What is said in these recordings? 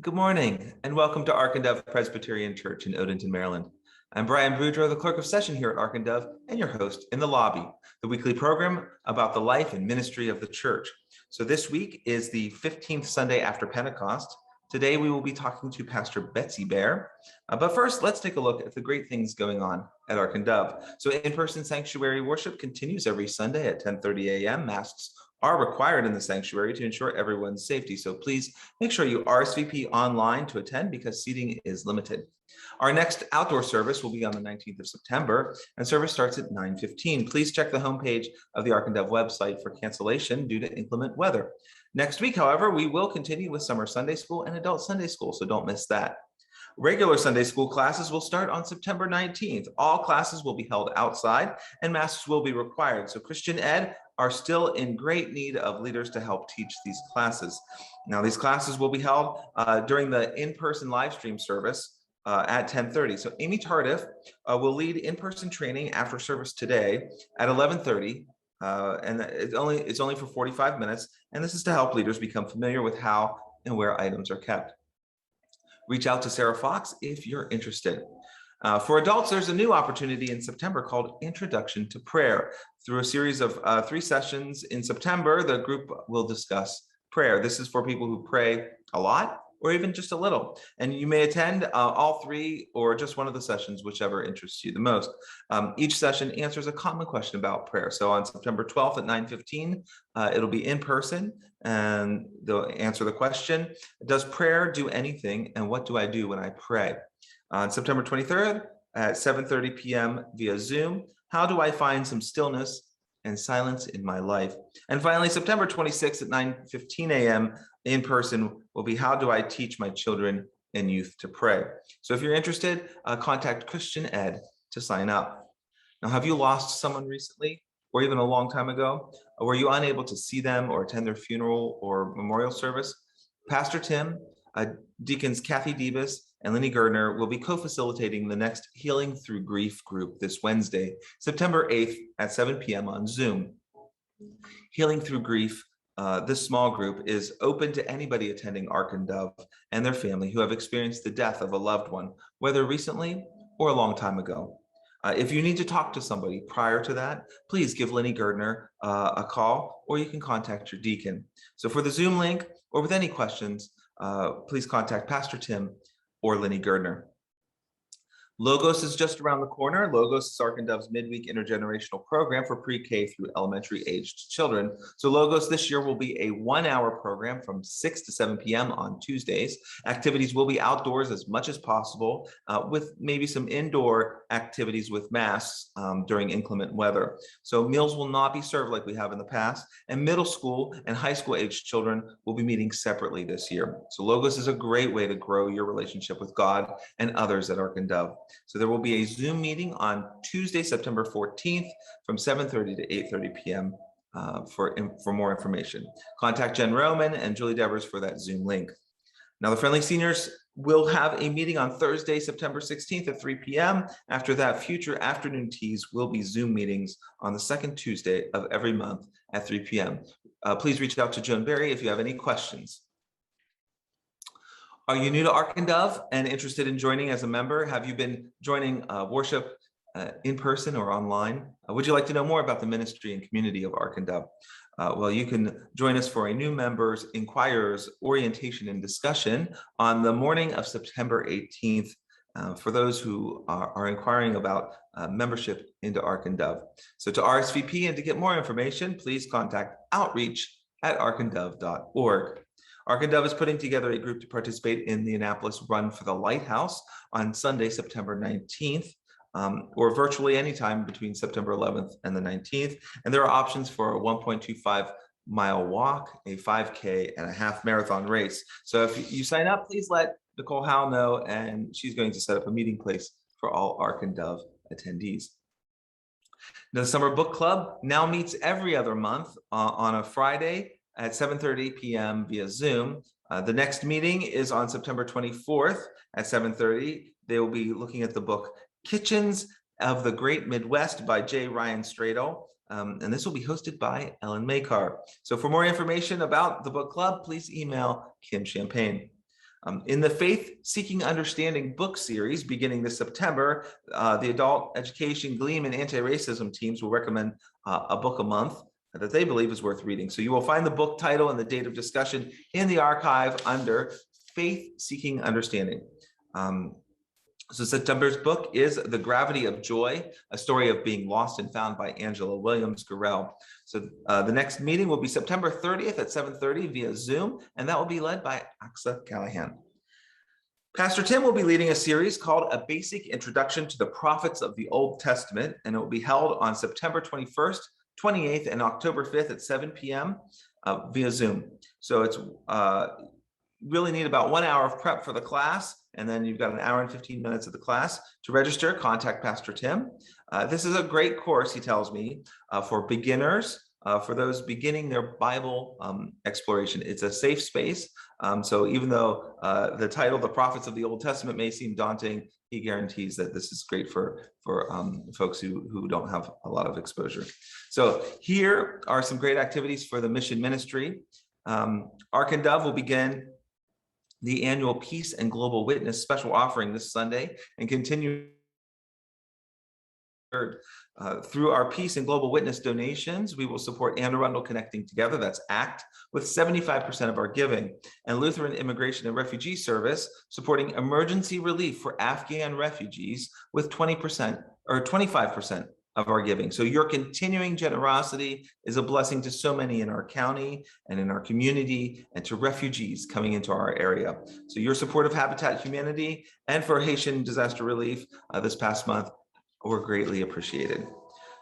Good morning, and welcome to Ark and Dove Presbyterian Church in Odenton, Maryland. I'm Brian Boudreau, the clerk of session here at Ark and Dove, and your host in the lobby, the weekly program about the life and ministry of the church. So this week is the 15th Sunday after Pentecost. Today we will be talking to Pastor Betsy Bear. But first, let's take a look at the great things going on at Ark and Dove. So in-person sanctuary worship continues every Sunday at 10:30 a.m. Masks are required in the sanctuary to ensure everyone's safety. So please make sure you RSVP online to attend because seating is limited. Our next outdoor service will be on the 19th of September, and service starts at 9:15. Please check the homepage of the Ark and Dove website for cancellation due to inclement weather. Next week, however, we will continue with summer Sunday school and adult Sunday school, so don't miss that. Regular Sunday school classes will start on September 19th. All classes will be held outside and masks will be required. So Christian Ed are still in great need of leaders to help teach these classes. Now, these classes will be held during the in-person live stream service at 10:30. So Amy Tardif will lead in-person training after service today at 11:30. And it's only for 45 minutes. And this is to help leaders become familiar with how and where items are kept. Reach out to Sarah Fox if you're interested. For adults, there's a new opportunity in September called Introduction to Prayer. Through a series of 3 sessions in September, the group will discuss prayer. This is for people who pray a lot or even just a little. And you may attend all 3 or just one of the sessions, whichever interests you the most. Each session answers a common question about prayer. So on September 12th at 9:15, it'll be in person and they'll answer the question, does prayer do anything? And what do I do when I pray? On September 23rd at 7:30 p.m. via Zoom, how do I find some stillness and silence in my life? And finally, September 26th at 9:15 a.m. in person will be how do I teach my children and youth to pray? So if you're interested, contact Christian Ed to sign up. Now, have you lost someone recently or even a long time ago? Were you unable to see them or attend their funeral or memorial service? Pastor Tim, Deacons Kathy Debus, and Lenny Gardner will be co-facilitating the next Healing Through Grief group this Wednesday, September 8th at 7 p.m. on Zoom. Healing Through Grief, this small group is open to anybody attending Ark and Dove and their family who have experienced the death of a loved one, whether recently or a long time ago. If you need to talk to somebody prior to that, please give Lenny Gardner a call, or you can contact your deacon. So for the Zoom link or with any questions, please contact Pastor Tim or Lenny Gardner. Logos is just around the corner. Logos is Ark and Dove's midweek intergenerational program for pre-K through elementary aged children. So Logos this year will be a 1-hour program from 6 to 7 p.m. on Tuesdays. Activities will be outdoors as much as possible, with maybe some indoor activities with masks during inclement weather. So meals will not be served like we have in the past, and middle school and high school aged children will be meeting separately this year. So Logos is a great way to grow your relationship with God and others at Ark and Dove. So there will be a Zoom meeting on Tuesday, September 14th from 7:30 to 8:30 p.m. For more information. Contact Jen Roman and Julie Devers for that Zoom link. Now, the Friendly Seniors will have a meeting on Thursday, September 16th at 3 p.m. After that, future afternoon teas will be Zoom meetings on the second Tuesday of every month at 3 p.m. Please reach out to Joan Berry if you have any questions. Are you new to Ark and Dove and interested in joining as a member? Have you been joining worship in person or online? Would you like to know more about the ministry and community of Ark and Dove? Well, you can join us for a new members inquirers orientation and discussion on the morning of September 18th for those who are inquiring about membership into Ark and Dove. So to RSVP and to get more information, please contact outreach@arkanddove.org. Ark and Dove is putting together a group to participate in the Annapolis Run for the Lighthouse on Sunday, September 19th, or virtually anytime between September 11th and the 19th. And there are options for a 1.25-mile walk, a 5K, and a half marathon race. So if you sign up, please let Nicole Howe know, and she's going to set up a meeting place for all Ark and Dove attendees. The Summer Book Club now meets every other month on a Friday at 7:30 p.m. via Zoom. The next meeting is on September 24th at 7:30. They will be looking at the book Kitchens of the Great Midwest by J. Ryan Stradle. And this will be hosted by Ellen Makar. So for more information about the book club, please email Kim Champagne. In the Faith Seeking Understanding book series beginning this September, the Adult Education, Gleam, and Anti-Racism teams will recommend a book a month that they believe is worth reading. So you will find the book title and the date of discussion in the archive under Faith Seeking Understanding. So September's book is The Gravity of Joy, a story of being lost and found by Angela Williams-Gorell. So the next meeting will be September 30th at 7:30 via Zoom, and that will be led by Axa Callahan. Pastor Tim will be leading a series called A Basic Introduction to the Prophets of the Old Testament, and it will be held on September 21st, 28th, and October 5th at 7 p.m. Via Zoom. So it's really need about 1 hour of prep for the class, and then you've got an hour and 15 minutes of the class. To register, contact Pastor Tim. This is a great course, he tells me, for beginners, for those beginning their Bible exploration. It's a safe space. So even though the title, The Prophets of the Old Testament, may seem daunting, he guarantees that this is great for folks who don't have a lot of exposure. So here are some great activities for the mission ministry. Ark and Dove will begin the annual Peace and Global Witness special offering this Sunday and continue through our Peace and Global Witness donations. We will support Anne Arundel Connecting Together, that's ACT, with 75% of our giving, and Lutheran Immigration and Refugee Service supporting emergency relief for Afghan refugees with 20% or 25% of our giving. So your continuing generosity is a blessing to so many in our county and in our community and to refugees coming into our area. So your support of Habitat Humanity and for Haitian disaster relief this past month were greatly appreciated.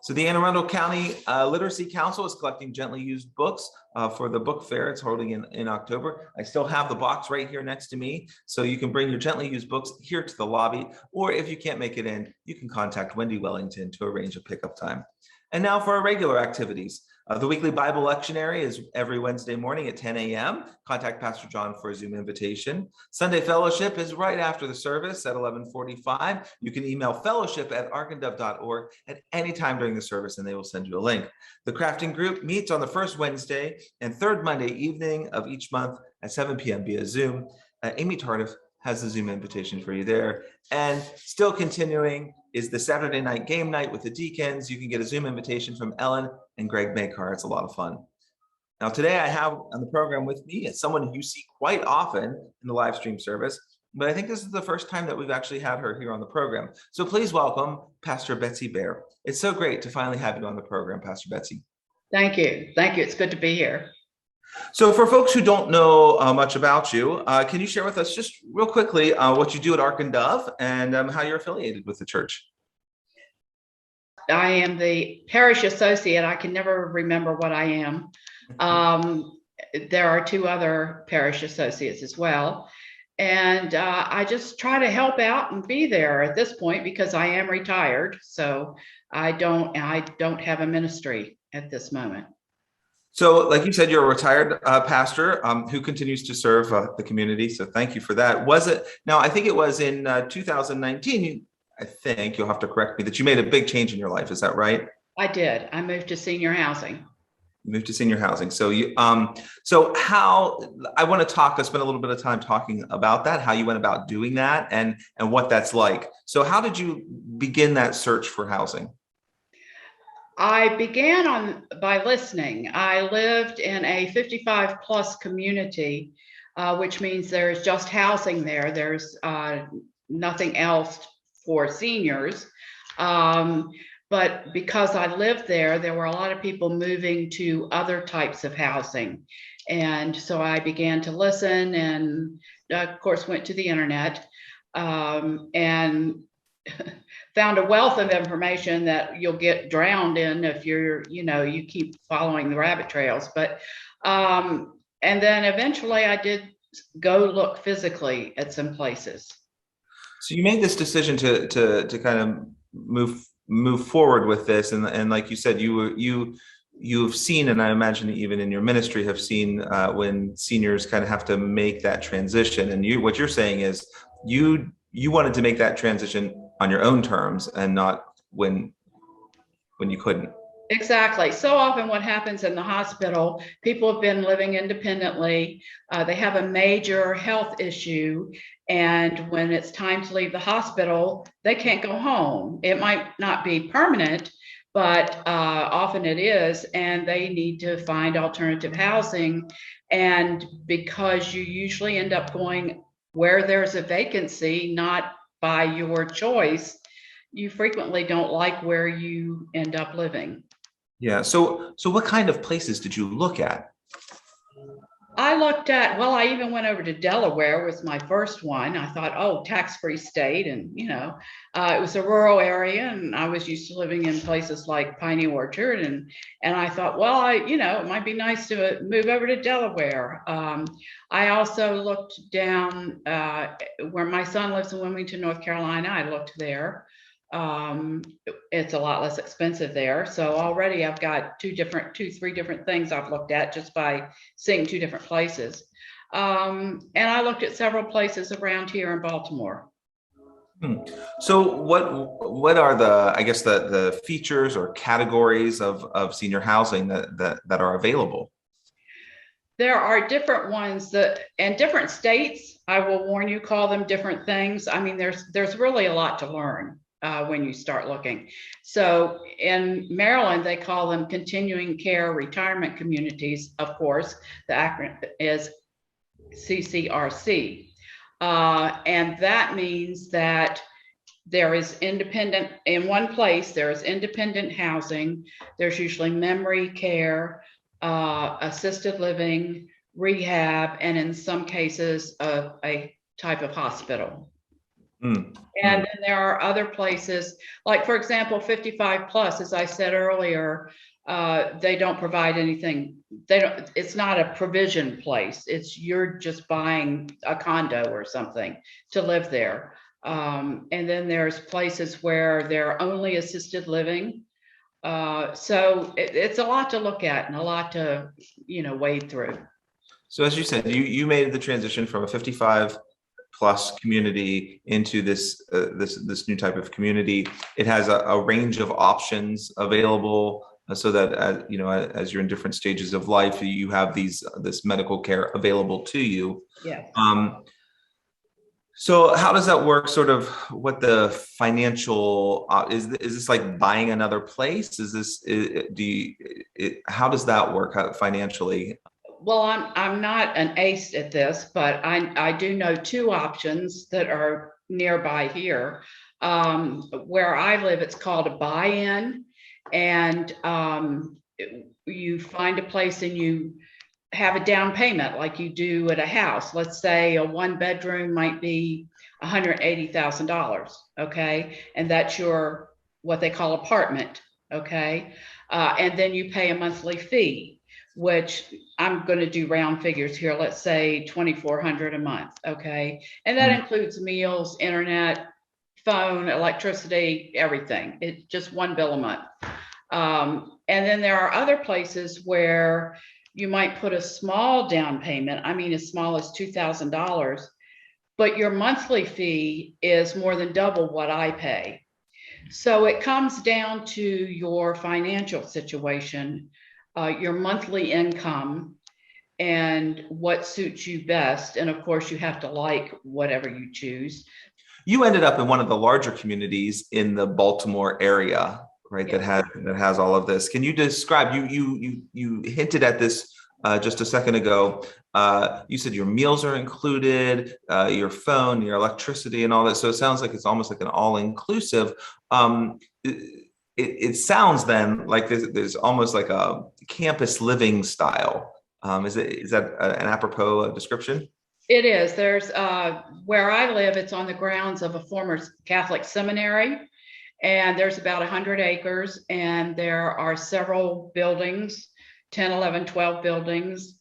So the Anne Arundel County Literacy Council is collecting gently used books for the book fair it's holding in October. I still have the box right here next to me, so you can bring your gently used books here to the lobby, or if you can't make it in, you can contact Wendy Wellington to arrange a pickup time. And now for our regular activities. The weekly Bible lectionary is every Wednesday morning at 10 a.m. Contact Pastor John for a Zoom invitation. Sunday fellowship is right after the service at 11:45. You can email fellowship@arkandove.org at any time during the service, and they will send you a link. The crafting group meets on the first Wednesday and third Monday evening of each month at 7 p.m. via Zoom. Amy Tardif has the Zoom invitation for you there. And still continuing is the Saturday night game night with the deacons. You can get a Zoom invitation from Ellen and Greg Makar. It's a lot of fun. Now, today I have on the program with me as someone you see quite often in the live stream service, but I think this is the first time that we've actually had her here on the program. So please welcome Pastor Betsy Bear. It's so great to finally have you on the program, Pastor Betsy. Thank you. Thank you. It's good to be here. So for folks who don't know much about you, can you share with us just real quickly what you do at Ark and Dove and how you're affiliated with the church? I am the parish associate. I can never remember what I am. There are two other parish associates as well. And I just try to help out and be there at this point because I am retired. So I don't have a ministry at this moment. So like you said, you're a retired pastor who continues to serve the community. So thank you for that. Was it, now I think it was in 2019, I think you'll have to correct me, that you made a big change in your life. Is that right? I did. I moved to senior housing. You moved to senior housing. So you, so how, I want to spend a little bit of time talking about that, how you went about doing that and what that's like. So how did you begin that search for housing? I began by listening. I lived in a 55 plus community, which means there's just housing there. There's nothing else for seniors. But because I lived there, there were a lot of people moving to other types of housing. And so I began to listen and of course went to the internet and found a wealth of information that you'll get drowned in if you keep following the rabbit trails. But and then eventually I did go look physically at some places. So you made this decision to kind of move forward with this, and like you said, you've seen, and I imagine even in your ministry have seen when seniors kind of have to make that transition. And what you're saying is you wanted to make that transition on your own terms and not when you couldn't. Exactly. So often what happens in the hospital, people have been living independently. They have a major health issue. And when it's time to leave the hospital, they can't go home. It might not be permanent, but often it is. And they need to find alternative housing. And because you usually end up going where there's a vacancy, not by your choice, you frequently don't like where you end up living. Yeah. So what kind of places did you look at? I looked at, well, I even went over to Delaware was my first one. I thought, oh, tax-free state. And, it was a rural area and I was used to living in places like Piney Orchard. And I thought, well, it might be nice to move over to Delaware. I also looked down where my son lives in Wilmington, North Carolina. I looked there. Um, it's a lot less expensive there. So already I've got three different things I've looked at just by seeing two different places. And I looked at several places around here in Baltimore. Hmm. So what are the, I guess, the features or categories of senior housing that are available? There are different ones that, and different states, I will warn you, call them different things. I mean, there's really a lot to learn when you start looking. So in Maryland, they call them continuing care retirement communities. Of course, the acronym is CCRC. And that means that there is independent, in one place, there is independent housing. There's usually memory care, assisted living, rehab, and in some cases, a type of hospital. Mm, And mm, then there are other places, like for example, 55 plus, as I said earlier, they don't provide anything. It's not a provision place. You're just buying a condo or something to live there. And then there's places where they're only assisted living. So it's a lot to look at and a lot to, wade through. So as you said, you made the transition from a 55 plus community into this new type of community. It has a range of options available, so that as you're in different stages of life, you have this medical care available to you. Yeah. So how does that work? Sort of what the financial is this like buying another place? Is this how does that work financially? Well, I'm not an ace at this, but I do know two options that are nearby here. Where I live, it's called a buy-in, and you find a place and you have a down payment like you do at a house. Let's say a one bedroom might be $180,000. Okay, and that's your what they call apartment. Okay, and then you pay a monthly fee, which I'm going to do round figures here. Let's say 2,400 a month. Okay. And that includes meals, internet, phone, electricity, everything. It's just one bill a month. And then there are other places where you might put a small down payment. I mean, as small as $2,000, but your monthly fee is more than double what I pay. So it comes down to your financial situation, your monthly income, and what suits you best. And of course, you have to like whatever you choose. You ended up in one of the larger communities in the Baltimore area, right? Yeah. That has all of this. Can you describe? You hinted at this just a second ago. You said your meals are included, your phone, your electricity, and all that. So it sounds like it's almost like an all-inclusive. It sounds then like there's almost like a campus living style. Is that an apropos description? It is. There's where I live, it's on the grounds of a former Catholic seminary. And there's about 100 acres, and there are several buildings, 10, 11, 12 buildings,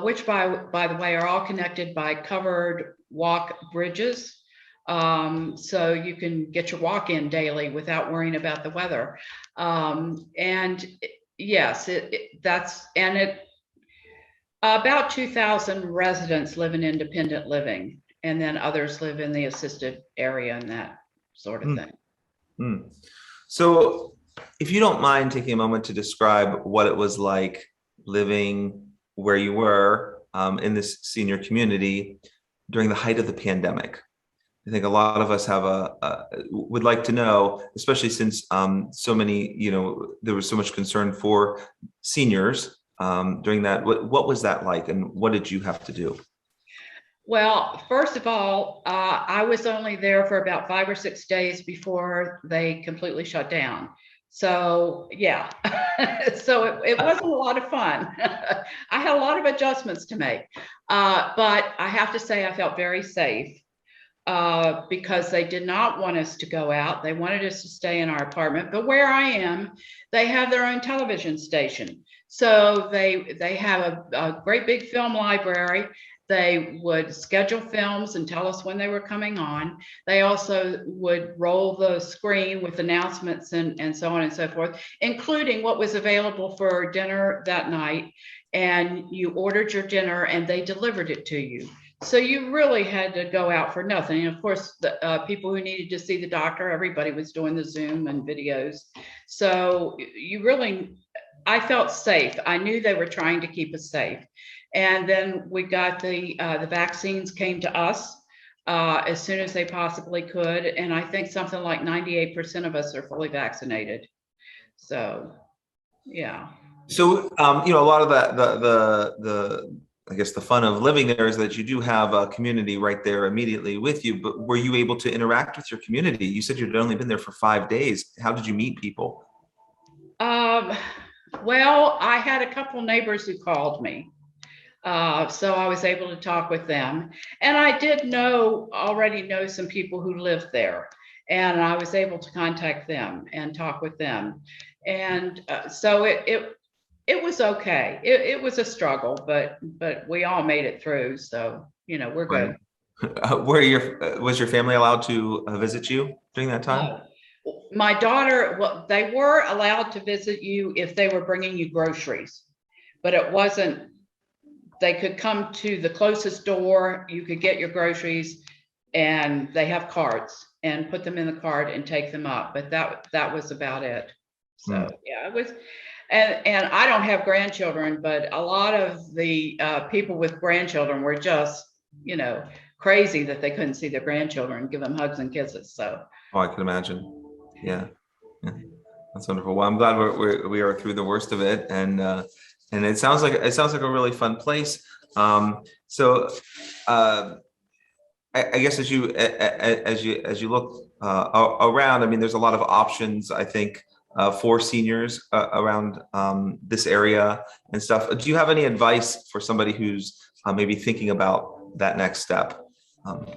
which by the way, are all connected by covered walk bridges. So you can get your walk in daily without worrying about the weather. And yes, about 2,000 residents live in independent living, and then others live in the assisted area and that sort of thing. Hmm. So If you don't mind taking a moment to describe what it was like living where you were in this senior community during the height of the pandemic. I think a lot of us have would like to know, especially since so many, there was so much concern for seniors during that. What was that like, and what did you have to do? Well, first of all, I was only there for about 5 or 6 days before they completely shut down. So yeah, so it wasn't a lot of fun. I had a lot of adjustments to make, but I have to say I felt very safe because they did not want us to go out. They wanted us to stay in our apartment. But where I am, they have their own television station. So they have a great big film library. They would schedule films and tell us when they were coming on. They also would roll the screen with announcements and so on and so forth, including what was available for dinner that night. And you ordered your dinner and they delivered it to you. So you really had to go out for nothing. And of course, the people who needed to see the doctor, everybody was doing the Zoom and videos. So you really, I felt safe. I knew they were trying to keep us safe. And then we got the vaccines came to us as soon as they possibly could. And I think something like 98% of us are fully vaccinated. So, yeah. So, a lot of the I guess the fun of living there is that you do have a community right there immediately with you. But were you able to interact with your community? You said you'd only been there for 5 days. How did you meet people? Well, I had a couple neighbors who called me. So I was able to talk with them. And I did already know some people who lived there. And I was able to contact them and talk with them. And so it was okay. It was a struggle, but we all made it through. So, we're good. Was your family allowed to visit you during that time? My daughter, well, they were allowed to visit you if they were bringing you groceries, but it wasn't, they could come to the closest door, you could get your groceries, and they have carts and put them in the cart and take them up. But that was about it. So yeah, it was. And I don't have grandchildren, but a lot of the people with grandchildren were just, crazy that they couldn't see their grandchildren and give them hugs and kisses. So. Oh, I can imagine. Yeah. That's wonderful. Well, I'm glad we are through the worst of it, and it sounds like a really fun place. So I guess as you look around, I mean, there's a lot of options, I think, for seniors around this area and stuff. Do you have any advice for somebody who's maybe thinking about that next step?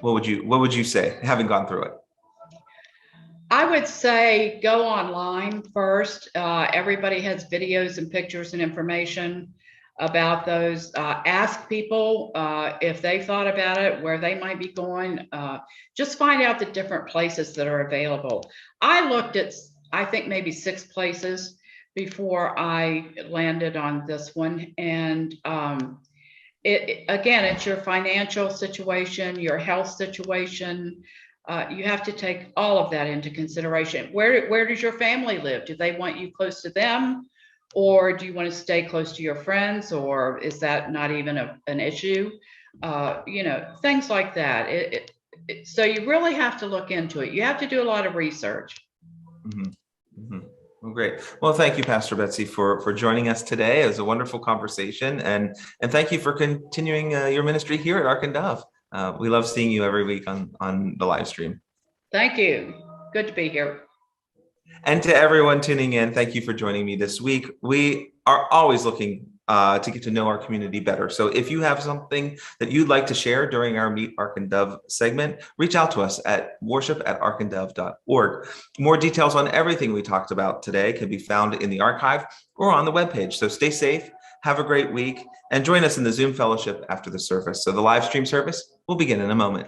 What would you say, having gone through it? I would say go online first. Everybody has videos and pictures and information about those. Ask people if they thought about it, where they might be going. Just find out the different places that are available. I looked at, I think, maybe 6 places before I landed on this one. And again, it's your financial situation, your health situation. You have to take all of that into consideration. Where does your family live? Do they want you close to them? Or do you want to stay close to your friends? Or is that not even an issue? Things like that. So you really have to look into it. You have to do a lot of research. Mm-hmm. Mm-hmm. Well, great. Well, thank you, Pastor Betsy, for joining us today. It was a wonderful conversation. And thank you for continuing your ministry here at Ark and Dove. We love seeing you every week on the live stream. Thank you. Good to be here. And to everyone tuning in, thank you for joining me this week. We are always looking to get to know our community better. So if you have something that you'd like to share during our Meet Ark and Dove segment, reach out to us at worship@arkanddove.org. More details on everything we talked about today can be found in the archive or on the webpage. So stay safe, have a great week, and join us in the Zoom fellowship after the service. So the live stream service will begin in a moment.